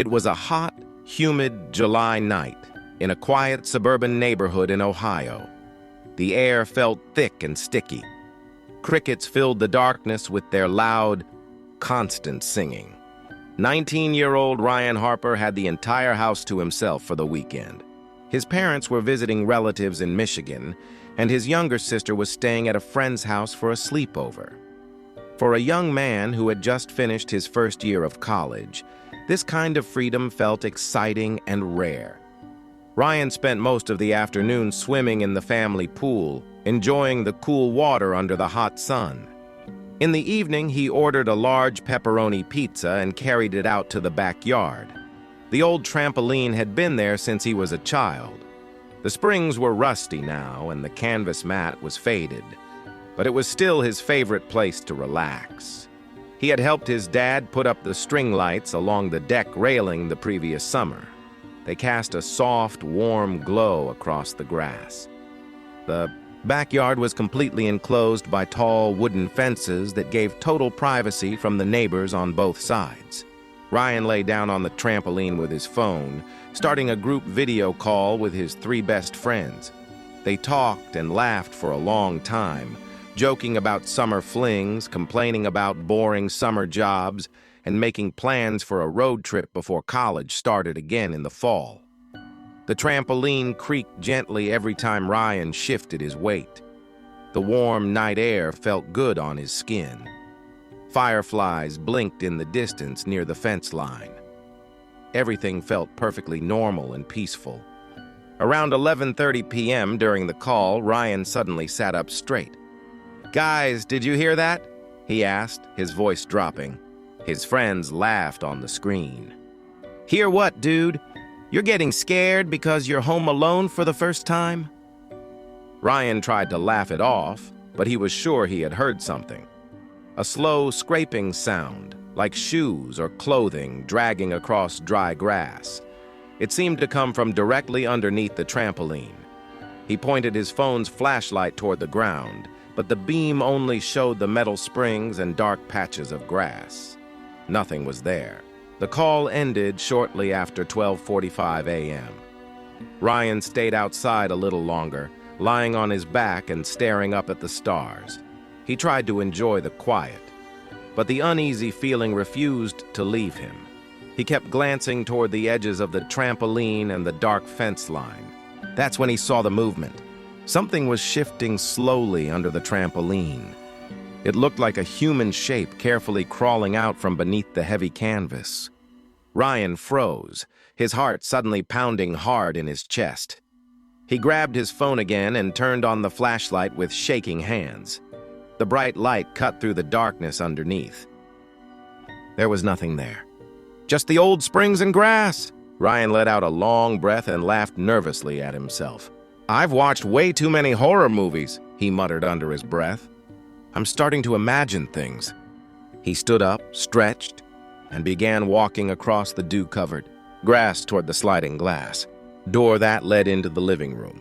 It was a hot, humid July night in a quiet suburban neighborhood in Ohio. The air felt thick and sticky. Crickets filled the darkness with their loud, constant singing. 19-year-old Ryan Harper had the entire house to himself for the weekend. His parents were visiting relatives in Michigan, and his younger sister was staying at a friend's house for a sleepover. For a young man who had just finished his first year of college, this kind of freedom felt exciting and rare. Ryan spent most of the afternoon swimming in the family pool, enjoying the cool water under the hot sun. In the evening, he ordered a large pepperoni pizza and carried it out to the backyard. The old trampoline had been there since he was a child. The springs were rusty now, and the canvas mat was faded, but it was still his favorite place to relax. He had helped his dad put up the string lights along the deck railing the previous summer. They cast a soft, warm glow across the grass. The backyard was completely enclosed by tall wooden fences that gave total privacy from the neighbors on both sides. Ryan lay down on the trampoline with his phone, starting a group video call with his three best friends. They talked and laughed for a long time, joking about summer flings, complaining about boring summer jobs, and making plans for a road trip before college started again in the fall. The trampoline creaked gently every time Ryan shifted his weight. The warm night air felt good on his skin. Fireflies blinked in the distance near the fence line. Everything felt perfectly normal and peaceful. Around 11:30 p.m. during the call, Ryan suddenly sat up straight. "Guys, did you hear that?" he asked, his voice dropping. His friends laughed on the screen. "Hear what, dude? You're getting scared because you're home alone for the first time?" Ryan tried to laugh it off, but he was sure he had heard something. A slow scraping sound, like shoes or clothing dragging across dry grass. It seemed to come from directly underneath the trampoline. He pointed his phone's flashlight toward the ground, but the beam only showed the metal springs and dark patches of grass. Nothing was there. The call ended shortly after 12:45 a.m. Ryan stayed outside a little longer, lying on his back and staring up at the stars. He tried to enjoy the quiet, but the uneasy feeling refused to leave him. He kept glancing toward the edges of the trampoline and the dark fence line. That's when he saw the movement. Something was shifting slowly under the trampoline. It looked like a human shape carefully crawling out from beneath the heavy canvas. Ryan froze, his heart suddenly pounding hard in his chest. He grabbed his phone again and turned on the flashlight with shaking hands. The bright light cut through the darkness underneath. There was nothing there. Just the old springs and grass. Ryan let out a long breath and laughed nervously at himself. "I've watched way too many horror movies," he muttered under his breath. "I'm starting to imagine things." He stood up, stretched, and began walking across the dew-covered grass toward the sliding glass door that led into the living room.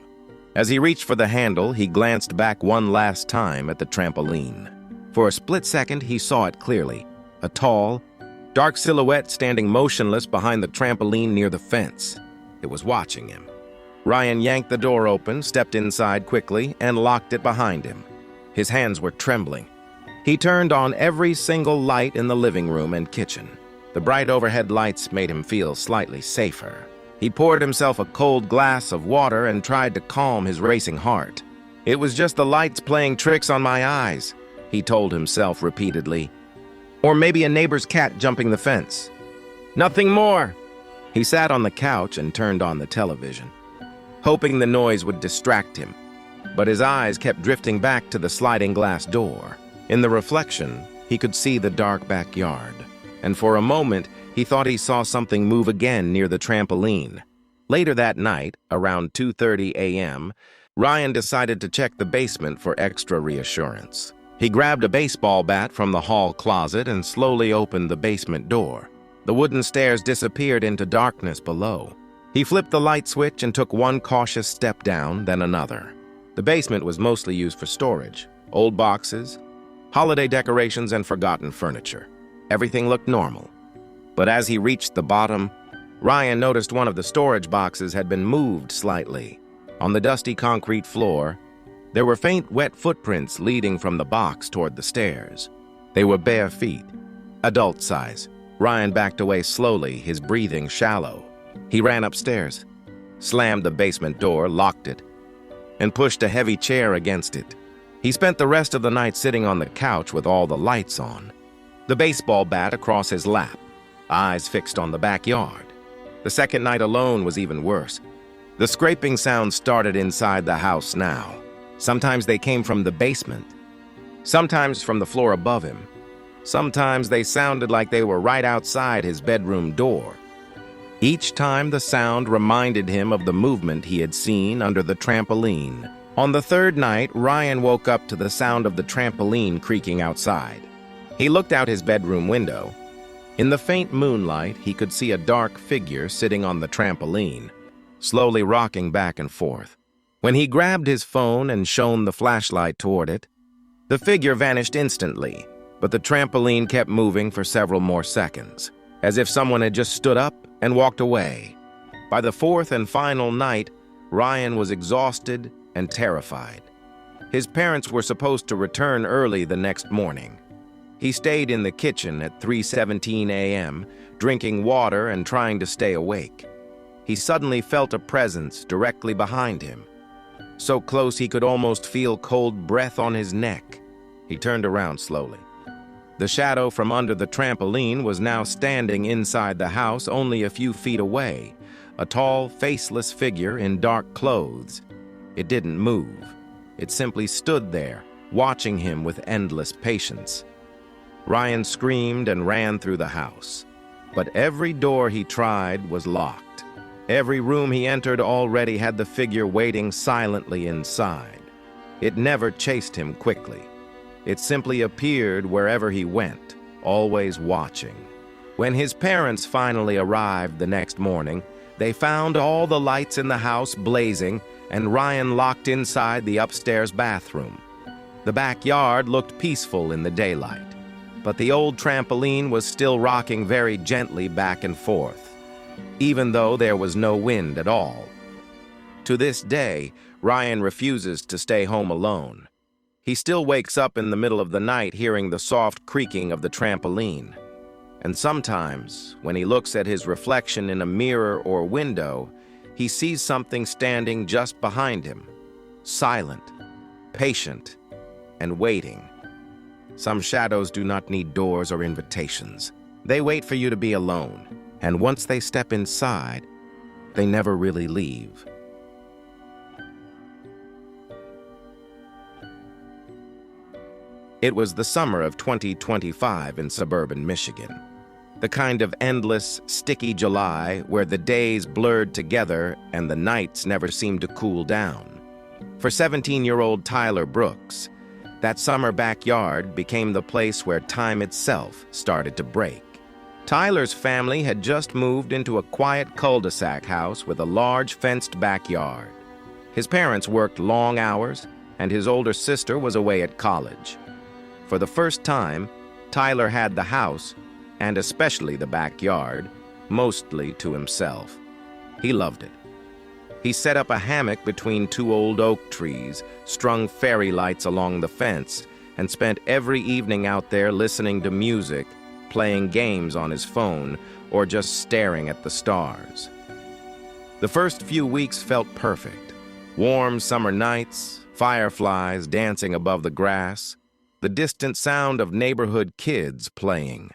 As he reached for the handle, he glanced back one last time at the trampoline. For a split second, he saw it clearly. A tall, dark silhouette standing motionless behind the trampoline near the fence. It was watching him. Ryan yanked the door open, stepped inside quickly, and locked it behind him. His hands were trembling. He turned on every single light in the living room and kitchen. The bright overhead lights made him feel slightly safer. He poured himself a cold glass of water and tried to calm his racing heart. "It was just the lights playing tricks on my eyes," he told himself repeatedly. "Or maybe a neighbor's cat jumping the fence. Nothing more." He sat on the couch and turned on the television, hoping the noise would distract him. But his eyes kept drifting back to the sliding glass door. In the reflection, he could see the dark backyard, and for a moment, he thought he saw something move again near the trampoline. Later that night, around 2:30 a.m., Ryan decided to check the basement for extra reassurance. He grabbed a baseball bat from the hall closet and slowly opened the basement door. The wooden stairs disappeared into darkness below. He flipped the light switch and took one cautious step down, then another. The basement was mostly used for storage, old boxes, holiday decorations, and forgotten furniture. Everything looked normal. But as he reached the bottom, Ryan noticed one of the storage boxes had been moved slightly. On the dusty concrete floor, there were faint, wet footprints leading from the box toward the stairs. They were bare feet, adult size. Ryan backed away slowly, his breathing shallow. He ran upstairs, slammed the basement door, locked it, and pushed a heavy chair against it. He spent the rest of the night sitting on the couch with all the lights on, the baseball bat across his lap, eyes fixed on the backyard. The second night alone was even worse. The scraping sounds started inside the house now. Sometimes they came from the basement, sometimes from the floor above him. Sometimes they sounded like they were right outside his bedroom door. Each time the sound reminded him of the movement he had seen under the trampoline. On the third night, Ryan woke up to the sound of the trampoline creaking outside. He looked out his bedroom window. In the faint moonlight, he could see a dark figure sitting on the trampoline, slowly rocking back and forth. When he grabbed his phone and shone the flashlight toward it, the figure vanished instantly, but the trampoline kept moving for several more seconds, as if someone had just stood up and walked away. By the fourth and final night, Ryan was exhausted and terrified. His parents were supposed to return early the next morning. He stayed in the kitchen at 3:17 a.m., drinking water and trying to stay awake. He suddenly felt a presence directly behind him, so close he could almost feel cold breath on his neck. He turned around slowly. The shadow from under the trampoline was now standing inside the house only a few feet away, a tall, faceless figure in dark clothes. It didn't move. It simply stood there, watching him with endless patience. Ryan screamed and ran through the house, but every door he tried was locked. Every room he entered already had the figure waiting silently inside. It never chased him quickly. It simply appeared wherever he went, always watching. When his parents finally arrived the next morning, they found all the lights in the house blazing and Ryan locked inside the upstairs bathroom. The backyard looked peaceful in the daylight, but the old trampoline was still rocking very gently back and forth, even though there was no wind at all. To this day, Ryan refuses to stay home alone. He still wakes up in the middle of the night hearing the soft creaking of the trampoline. And sometimes, when he looks at his reflection in a mirror or window, he sees something standing just behind him, silent, patient, and waiting. Some shadows do not need doors or invitations. They wait for you to be alone, and once they step inside, they never really leave. It was the summer of 2025 in suburban Michigan. The kind of endless, sticky July where the days blurred together and the nights never seemed to cool down. For 17-year-old Tyler Brooks, that summer backyard became the place where time itself started to break. Tyler's family had just moved into a quiet cul-de-sac house with a large fenced backyard. His parents worked long hours, and his older sister was away at college. For the first time, Tyler had the house, and especially the backyard, mostly to himself. He loved it. He set up a hammock between two old oak trees, strung fairy lights along the fence, and spent every evening out there listening to music, playing games on his phone, or just staring at the stars. The first few weeks felt perfect. Warm summer nights, fireflies dancing above the grass, the distant sound of neighborhood kids playing.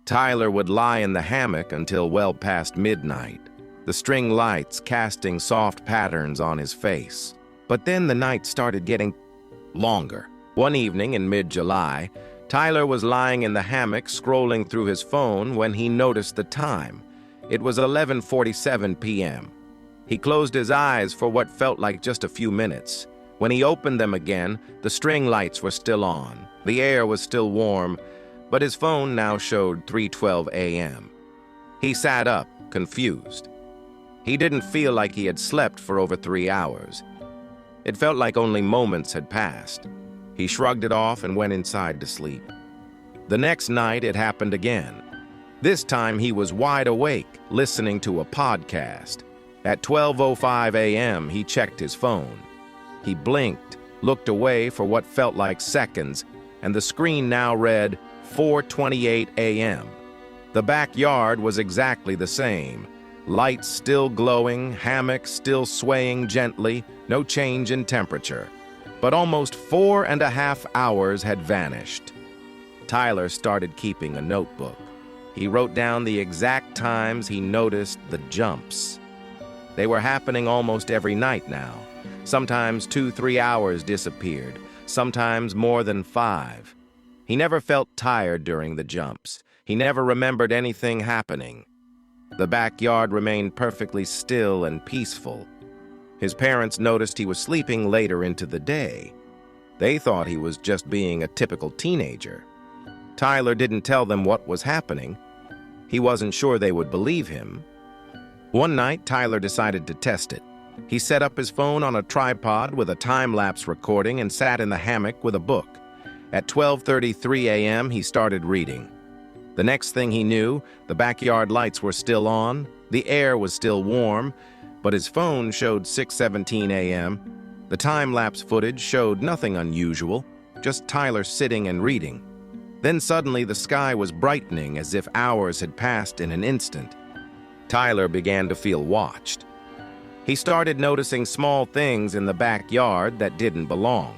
Tyler would lie in the hammock until well past midnight, the string lights casting soft patterns on his face. But then the night started getting longer. One evening in mid-July, Tyler was lying in the hammock scrolling through his phone when he noticed the time. It was 11:47 p.m. He closed his eyes for what felt like just a few minutes. When he opened them again, the string lights were still on. The air was still warm, but his phone now showed 3:12 a.m. He sat up, confused. He didn't feel like he had slept for over 3 hours. It felt like only moments had passed. He shrugged it off and went inside to sleep. The next night, it happened again. This time he was wide awake, listening to a podcast. At 12:05 a.m., he checked his phone. He blinked, looked away for what felt like seconds, and the screen now read 4:28 a.m. The backyard was exactly the same. Lights still glowing, hammock still swaying gently, no change in temperature. But almost 4.5 hours had vanished. Tyler started keeping a notebook. He wrote down the exact times he noticed the jumps. They were happening almost every night now. Sometimes 2-3 hours disappeared, sometimes more than 5. He never felt tired during the jumps. He never remembered anything happening. The backyard remained perfectly still and peaceful. His parents noticed he was sleeping later into the day. They thought he was just being a typical teenager. Tyler didn't tell them what was happening. He wasn't sure they would believe him. One night, Tyler decided to test it. He set up his phone on a tripod with a time-lapse recording and sat in the hammock with a book. At 12:33 a.m., he started reading. The next thing he knew, the backyard lights were still on, the air was still warm, but his phone showed 6:17 a.m. The time-lapse footage showed nothing unusual, just Tyler sitting and reading. Then suddenly the sky was brightening as if hours had passed in an instant. Tyler began to feel watched. He started noticing small things in the backyard that didn't belong.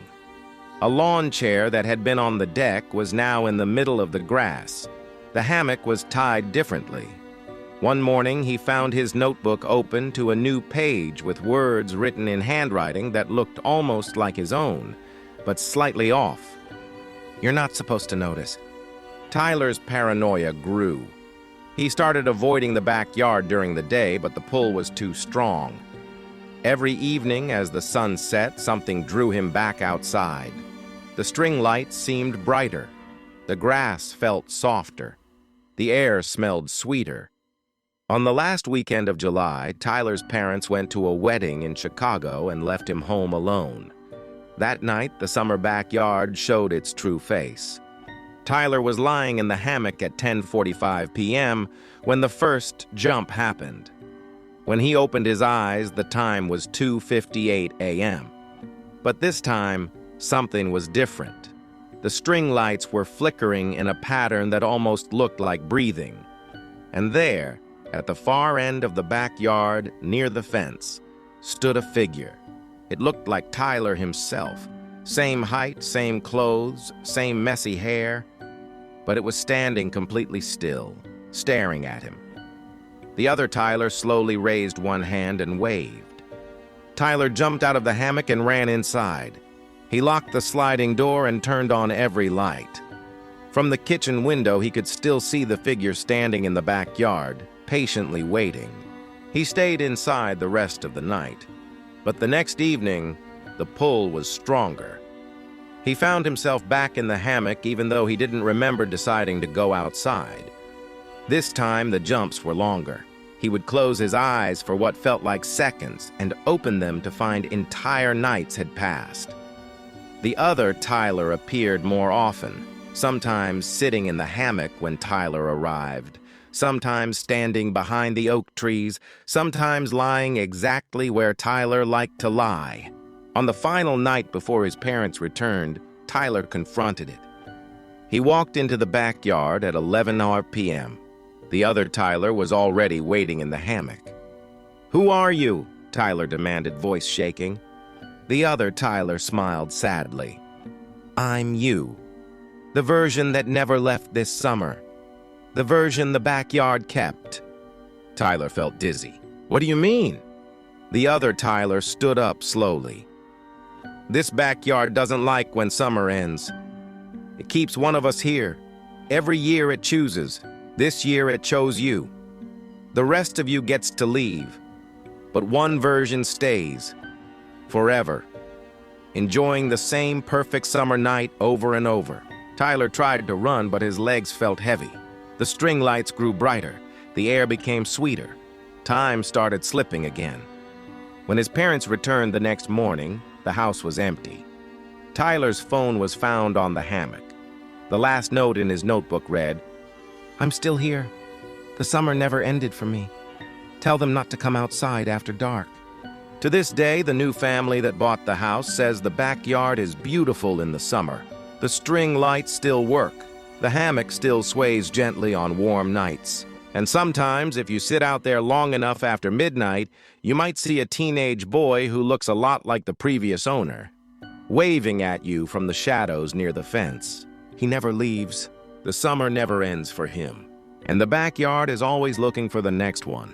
A lawn chair that had been on the deck was now in the middle of the grass. The hammock was tied differently. One morning, he found his notebook open to a new page with words written in handwriting that looked almost like his own, but slightly off. "You're not supposed to notice." Tyler's paranoia grew. He started avoiding the backyard during the day, but the pull was too strong. Every evening, as the sun set, something drew him back outside. The string lights seemed brighter. The grass felt softer. The air smelled sweeter. On the last weekend of July, Tyler's parents went to a wedding in Chicago and left him home alone. That night, the summer backyard showed its true face. Tyler was lying in the hammock at 10:45 p.m. when the first jump happened. When he opened his eyes, the time was 2:58 a.m. But this time, something was different. The string lights were flickering in a pattern that almost looked like breathing. And there, at the far end of the backyard, near the fence, stood a figure. It looked like Tyler himself. Same height, same clothes, same messy hair. But it was standing completely still, staring at him. The other Tyler slowly raised one hand and waved. Tyler jumped out of the hammock and ran inside. He locked the sliding door and turned on every light. From the kitchen window, he could still see the figure standing in the backyard, patiently waiting. He stayed inside the rest of the night. But the next evening, the pull was stronger. He found himself back in the hammock even though he didn't remember deciding to go outside. This time, the jumps were longer. He would close his eyes for what felt like seconds and open them to find entire nights had passed. The other Tyler appeared more often, sometimes sitting in the hammock when Tyler arrived, sometimes standing behind the oak trees, sometimes lying exactly where Tyler liked to lie. On the final night before his parents returned, Tyler confronted it. He walked into the backyard at 11 p.m. The other Tyler was already waiting in the hammock. "Who are you?" Tyler demanded, voice shaking. The other Tyler smiled sadly. "I'm you. The version that never left this summer. The version the backyard kept." Tyler felt dizzy. "What do you mean?" The other Tyler stood up slowly. "This backyard doesn't like when summer ends. It keeps one of us here. Every year it chooses. This year it chose you. The rest of you gets to leave. But one version stays. Forever. Enjoying the same perfect summer night over and over." Tyler tried to run, but his legs felt heavy. The string lights grew brighter. The air became sweeter. Time started slipping again. When his parents returned the next morning, the house was empty. Tyler's phone was found on the hammock. The last note in his notebook read, "I'm still here. The summer never ended for me. Tell them not to come outside after dark." To this day, the new family that bought the house says the backyard is beautiful in the summer. The string lights still work. The hammock still sways gently on warm nights. And sometimes, if you sit out there long enough after midnight, you might see a teenage boy who looks a lot like the previous owner, waving at you from the shadows near the fence. He never leaves. The summer never ends for him. And the backyard is always looking for the next one.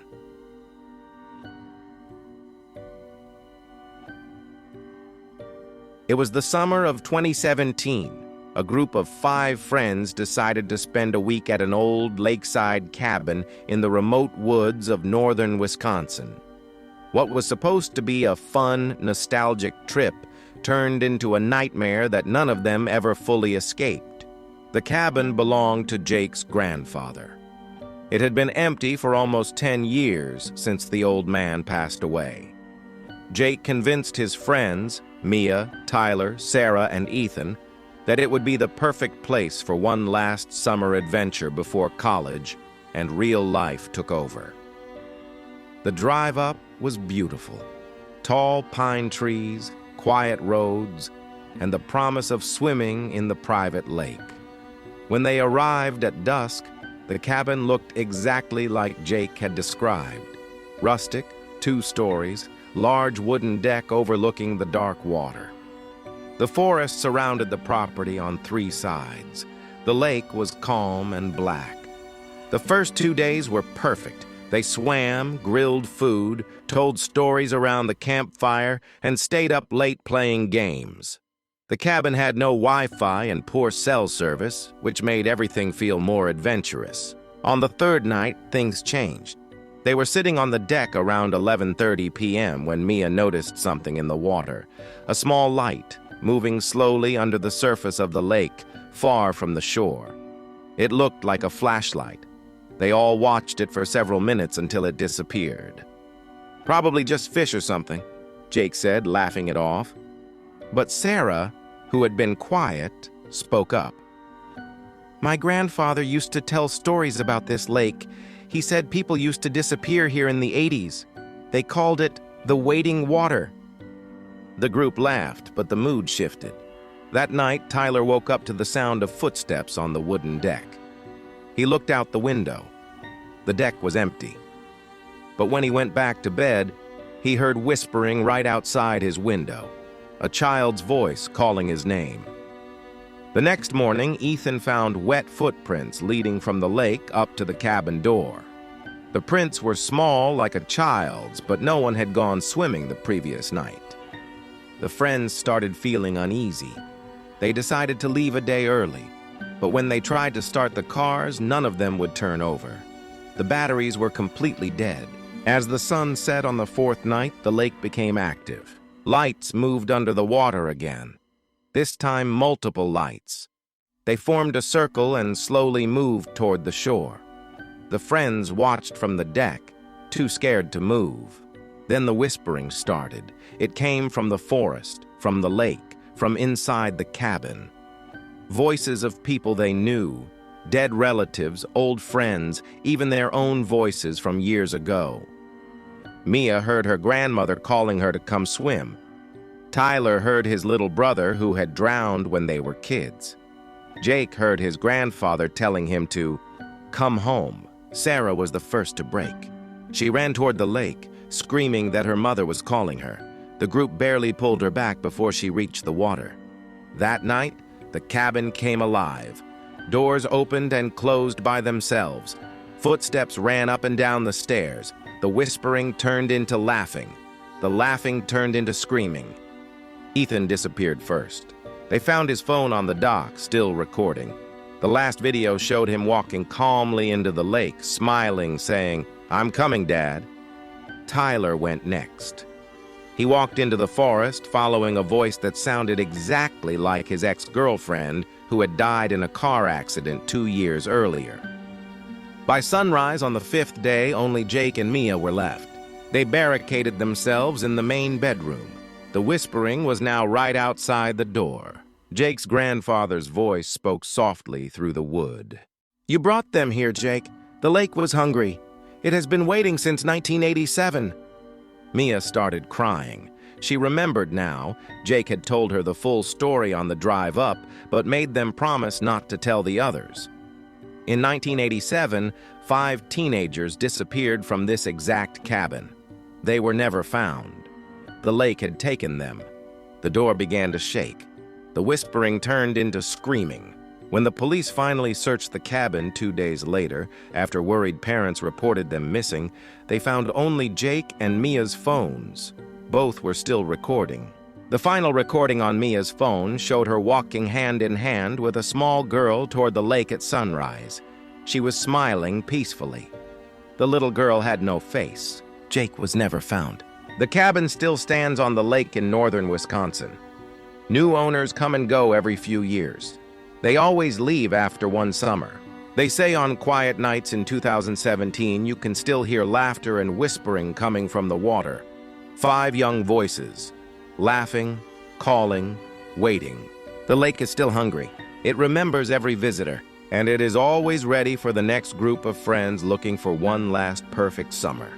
It was the summer of 2017. A group of 5 friends decided to spend a week at an old lakeside cabin in the remote woods of northern Wisconsin. What was supposed to be a fun, nostalgic trip turned into a nightmare that none of them ever fully escaped. The cabin belonged to Jake's grandfather. It had been empty for almost 10 years since the old man passed away. Jake convinced his friends, Mia, Tyler, Sarah, and Ethan, that it would be the perfect place for one last summer adventure before college and real life took over. The drive up was beautiful. Tall pine trees, quiet roads, and the promise of swimming in the private lake. When they arrived at dusk, the cabin looked exactly like Jake had described. Rustic, 2 stories, large wooden deck overlooking the dark water. The forest surrounded the property on 3 sides. The lake was calm and black. The first 2 days were perfect. They swam, grilled food, told stories around the campfire, and stayed up late playing games. The cabin had no Wi-Fi and poor cell service, which made everything feel more adventurous. On the 3rd night, things changed. They were sitting on the deck around 11:30 p.m. when Mia noticed something in the water, a small light moving slowly under the surface of the lake, far from the shore. It looked like a flashlight. They all watched it for several minutes until it disappeared. "Probably just fish or something," Jake said, laughing it off. But Sarah, who had been quiet, spoke up. "My grandfather used to tell stories about this lake. He said people used to disappear here in the 80s. They called it the waiting water." The group laughed, but the mood shifted. That night, Tyler woke up to the sound of footsteps on the wooden deck. He looked out the window. The deck was empty. But when he went back to bed, he heard whispering right outside his window, a child's voice calling his name. The next morning, Ethan found wet footprints leading from the lake up to the cabin door. The prints were small like a child's, but no one had gone swimming the previous night. The friends started feeling uneasy. They decided to leave a day early, but when they tried to start the cars, none of them would turn over. The batteries were completely dead. As the sun set on the 4th night, the lake became active. Lights moved under the water again. This time, multiple lights. They formed a circle and slowly moved toward the shore. The friends watched from the deck, too scared to move. Then the whispering started. It came from the forest, from the lake, from inside the cabin. Voices of people they knew, dead relatives, old friends, even their own voices from years ago. Mia heard her grandmother calling her to come swim. Tyler heard his little brother who had drowned when they were kids. Jake heard his grandfather telling him to come home. Sarah was the first to break. She ran toward the lake, screaming that her mother was calling her. The group barely pulled her back before she reached the water. That night, the cabin came alive. Doors opened and closed by themselves. Footsteps ran up and down the stairs. The whispering turned into laughing. The laughing turned into screaming. Ethan disappeared first. They found his phone on the dock, still recording. The last video showed him walking calmly into the lake, smiling, saying, "I'm coming, Dad." Tyler went next. He walked into the forest, following a voice that sounded exactly like his ex-girlfriend, who had died in a car accident 2 years earlier. By sunrise on the 5th day, only Jake and Mia were left. They barricaded themselves in the main bedroom. The whispering was now right outside the door. Jake's grandfather's voice spoke softly through the wood. "You brought them here, Jake. The lake was hungry. It has been waiting since 1987. Mia started crying. She remembered now. Jake had told her the full story on the drive up, but made them promise not to tell the others. In 1987, 5 teenagers disappeared from this exact cabin. They were never found. The lake had taken them. The door began to shake. The whispering turned into screaming. When the police finally searched the cabin 2 days later, after worried parents reported them missing, they found only Jake and Mia's phones. Both were still recording. The final recording on Mia's phone showed her walking hand in hand with a small girl toward the lake at sunrise. She was smiling peacefully. The little girl had no face. Jake was never found. The cabin still stands on the lake in northern Wisconsin. New owners come and go every few years. They always leave after one summer. They say on quiet nights in 2017 you can still hear laughter and whispering coming from the water. 5 young voices, laughing, calling, waiting. The lake is still hungry. It remembers every visitor, and it is always ready for the next group of friends looking for one last perfect summer.